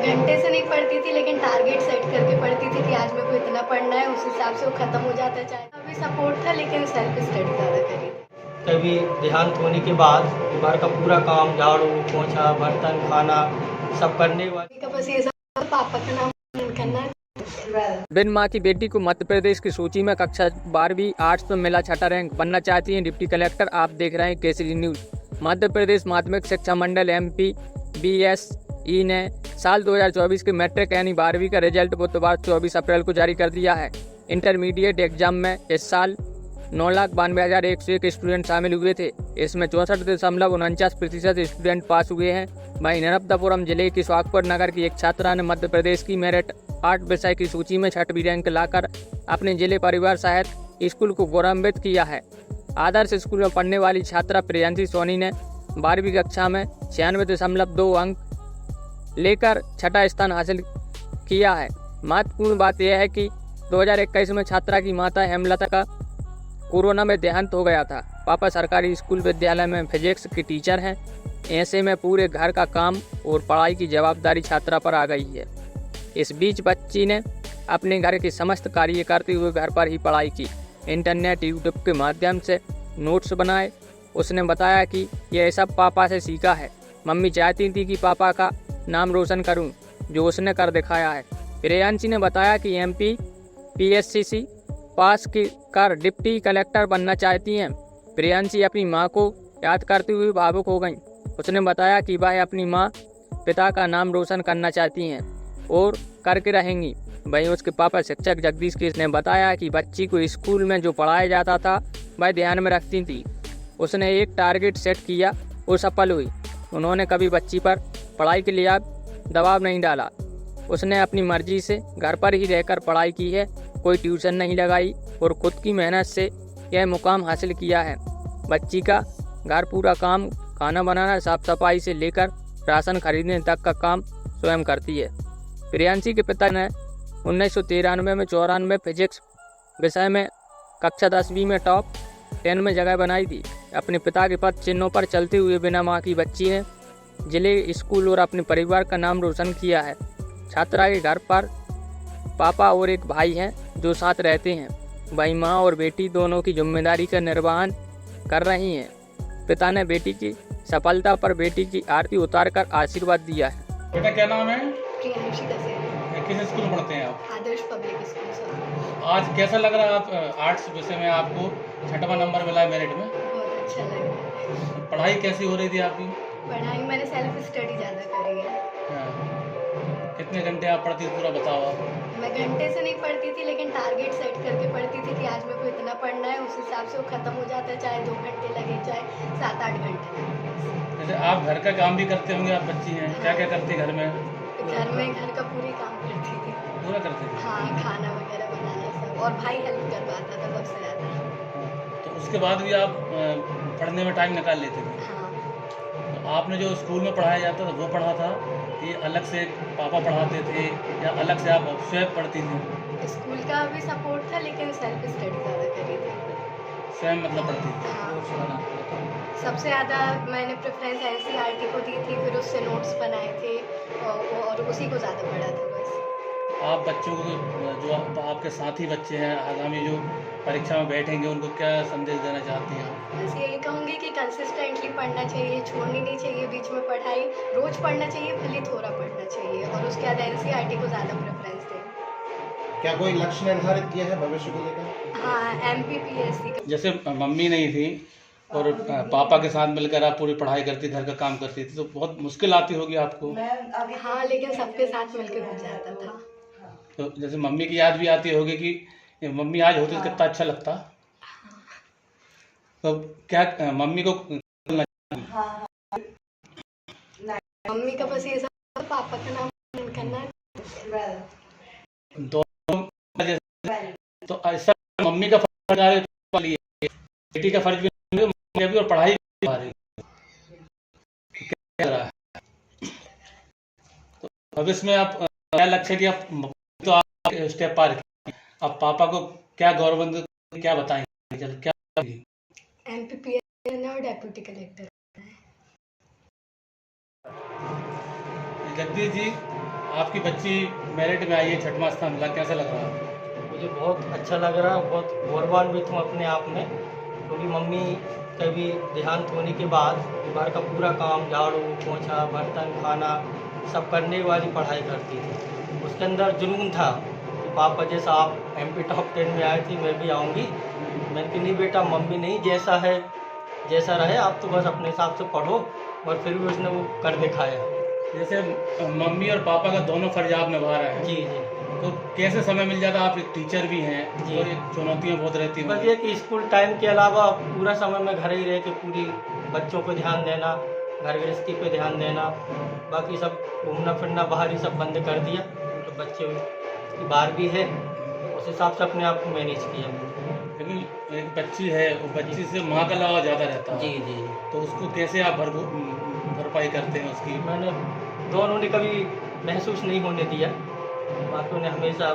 घंटे से नहीं पढ़ती थी, लेकिन टारगेट सेट करके पढ़ती थी कि आज मेरे को इतना पढ़ना है, उस हिसाब से वो ख़त्म हो जाता। चाहे अभी सपोर्ट था, लेकिन सेल्फ स्टडी ज़्यादा करी थी। कभी देहांत होने के बाद घर का पूरा काम, झाड़ू पोछा, बर्तन, खाना सब करने के बाद का बस ये सब पापा का नाम करना है। बिन मां की बेटी को मध्य प्रदेश की सूची में कक्षा 12वीं आर्ट्स में मिला छठा रैंक, बनना चाहती हैं डिप्टी कलेक्टर। आप देख रहे हैं केसरी न्यूज। मध्य प्रदेश माध्यमिक शिक्षा मंडल MP BSE ने साल 2024 के मैट्रिक यानी 12वीं का रिजल्ट बुधवार 24 अप्रैल को जारी कर दिया है। इंटरमीडिएट एग्जाम में इस साल 9,92,101 स्टूडेंट शामिल हुए थे। इसमें 64.49% स्टूडेंट पास हुए हैं। वहीं नर्मदापुरम जिले की सुहागपुर नगर की एक छात्रा ने मध्य प्रदेश की मेरिट आर्ट विषय की सूची में 6वीं रैंक लाकर अपने जिले परिवार सहित स्कूल को गौरवान्वित किया है। आदर्श स्कूल में पढ़ने वाली छात्रा प्रियांशी सोनी ने 12वीं कक्षा में 96.2 अंक लेकर छठा स्थान हासिल किया है। महत्वपूर्ण बात यह है कि 2021 में छात्रा की माता हेमलता का कोरोना में देहांत हो गया था। पापा सरकारी स्कूल विद्यालय में फिजिक्स के टीचर हैं। ऐसे में पूरे घर का काम और पढ़ाई की जवाबदारी छात्रा पर आ गई है। इस बीच बच्ची ने अपने घर के समस्त कार्य करते हुए घर पर ही पढ़ाई की। इंटरनेट यूट्यूब के माध्यम से नोट्स बनाए। उसने बताया कि यह सब पापा से सीखा है। मम्मी चाहती थी कि पापा का नाम रोशन करूं, जो उसने कर दिखाया है। प्रियांशी ने बताया कि MP PSCC पास कर डिप्टी कलेक्टर बनना चाहती हैं। प्रियांशी अपनी मां को याद करते हुए भावुक हो गईं। उसने बताया कि वह अपनी मां पिता का नाम रोशन करना चाहती हैं और करके रहेंगी। वहीं उसके पापा शिक्षक जगदीश केस ने बताया कि बच्ची को स्कूल में जो पढ़ाया जाता था वह ध्यान में रखती थी। उसने एक टारगेट सेट किया और सफल हुई। उन्होंने कभी बच्ची पर पढ़ाई के लिए दबाव नहीं डाला। उसने अपनी मर्जी से घर पर ही रहकर पढ़ाई की है, कोई ट्यूशन नहीं लगाई और खुद की मेहनत से यह मुकाम हासिल किया है। बच्ची का घर पूरा काम, खाना बनाना, साफ सफाई से लेकर राशन खरीदने तक का काम स्वयं करती है। प्रियांशी के पिता ने 1993 में 94 फिजिक्स विषय में कक्षा 10वीं में टॉप 10 में जगह बनाई थी। अपने पिता के पद चिन्हों पर चलते हुए बिना मां की बच्ची ने जिले, स्कूल और अपने परिवार का नाम रोशन किया है। छात्रा के घर पर पापा और एक भाई हैं जो साथ रहते हैं। वहीं मां और बेटी दोनों की जिम्मेदारी का निर्वहन कर रही हैं। पिता ने बेटी की सफलता पर बेटी की आरती उतारकर आशीर्वाद दिया है। बेटा क्या नाम है? प्रियांशी दसेरा, किस स्कूल में पढ़ते हैं आप? आदर्श पब्लिक स्कूल से। आज कैसा लग रहा है? आप आर्ट्स विषय में आपको 6वां नंबर मिला है मेरिट में। बहुत अच्छा लग रहा है। पढ़ाई कैसी हो रही थी आपकी? पढ़ाई मैंने सेल्फ स्टडी ज़्यादा करी है। हाँ। कितने घंटे आप पढ़ती थी, पूरा बताओ आप। मैं घंटे से नहीं पढ़ती थी, लेकिन टारगेट सेट करके पढ़ती थी कि आज मेरे को इतना पढ़ना है, उस हिसाब से वो ख़त्म हो जाता है। चाहे 2 घंटे लगे, चाहे 7-8 घंटे लगे। जैसे आप घर का काम भी करते होंगे, आप बच्ची हैं, क्या क्या करती घर में? घर का पूरी काम करती थी। पूरा करते थे? हाँ, खाना वगैरह बनाना सब, और भाई हेल्प करवाता था सबसे ज़्यादा। हाँ। तो उसके बाद भी आप पढ़ने में टाइम निकाल लेते थे? हाँ। तो आपने जो स्कूल में पढ़ाया जाता था वो पढ़ा था कि अलग से पापा पढ़ाते थे, या अलग से आप स्वयं पढ़ती थी? स्कूल का भी सपोर्ट था, लेकिन सेल्फ स्टडी ज़्यादा करी थी। स्वयं मतलब पढ़ती थी? हाँ। सबसे ज़्यादा मैंने प्रेफरेंस NCERT को दी थी, फिर उससे नोट्स बनाए थे और उसी को ज़्यादा पढ़ा था बस। आप बच्चों को, जो आपके साथी बच्चे हैं, आगामी जो परीक्षा में बैठेंगे, उनको क्या संदेश देना चाहती हैं? बस यही कहूँगी कि कंसिस्टेंटली पढ़ना चाहिए, छोड़नी नहीं चाहिए बीच में पढ़ाई। रोज़ पढ़ना चाहिए, भले थोड़ा पढ़ना चाहिए, और उसके बाद NCERT को ज़्यादा प्रेफरेंस दें। क्या कोई लक्ष्य निर्धारित किया है भविष्य को लेकर? हाँ, MP PSC का। जैसे मम्मी नहीं थी और पापा के साथ मिलकर आप पूरी पढ़ाई करती, घर का काम करती थी, तो बहुत मुश्किल आती होगी आपको? हाँ, लेकिन सबके साथ मिलकर हो जाता था। तो जैसे मम्मी की याद भी आती होगी कि मम्मी आज होती तो कितना अच्छा लगता। तो क्या मम्मी को मम्मी का बस ये सब, पापा का नाम करना है। तो ऐसा मम्मी का फर्ज आ रहा है, बेटी का फर्ज भी और पढ़ाई भी आ रही है। क्या रहा है? तो भविष्य में आप क्या लक्ष्य कि आप तो आप स्टेप पार किए, अब पापा को क्या गौरवंद क्या बताएंगे? चल क्या MP PSC और डेप्यूटी कलेक्टर। जगदीश जी, आपकी बच्ची मेरिट में आई है, 6वां स्थान मिला, कैसा लग रहा है? मुझे बहुत अच्छा लग रहा है, बहुत गौरवान्वित हूँ अपने आप में, क्योंकि मम्मी के भी देहांत होने के बाद घर का पूरा काम, झाड़ू पोंछा, बर्तन, खाना सब करने वाली पढ़ाई करती थी। उसके अंदर जुनून था कि पापा जैसा आप MP टॉप 10 में आई थी, मैं भी आऊँगी। मैंने कहा नहीं बेटा, मम्मी नहीं, जैसा है जैसा रहे, आप तो बस अपने हिसाब से पढ़ो। और फिर भी उसने वो कर दिखाया। जैसे मम्मी और पापा का दोनों फर्ज आप निभा रहे हैं, जी जी। तो कैसे समय मिल जाता? आप एक टीचर भी हैं, जी। तो ये चुनौतियाँ बहुत रहती बस हैं। ये कि स्कूल टाइम के अलावा पूरा समय में घर ही रह के पूरी बच्चों को ध्यान देना, घर गृहस्थी पे ध्यान देना, बाकी सब घूमना फिरना बाहर ही सब बंद कर दिया। तो बच्चे की बार भी है, उस हिसाब से अपने आप को मैनेज किया। लेकिन एक बच्ची है, वो बच्ची से माँ का लगाव ज़्यादा रहता है, जी जी। तो उसको कैसे आप भरपाई करते हैं उसकी? मैंने दोनों ने कभी महसूस नहीं होने दिया, बाकी उन्हें हमेशा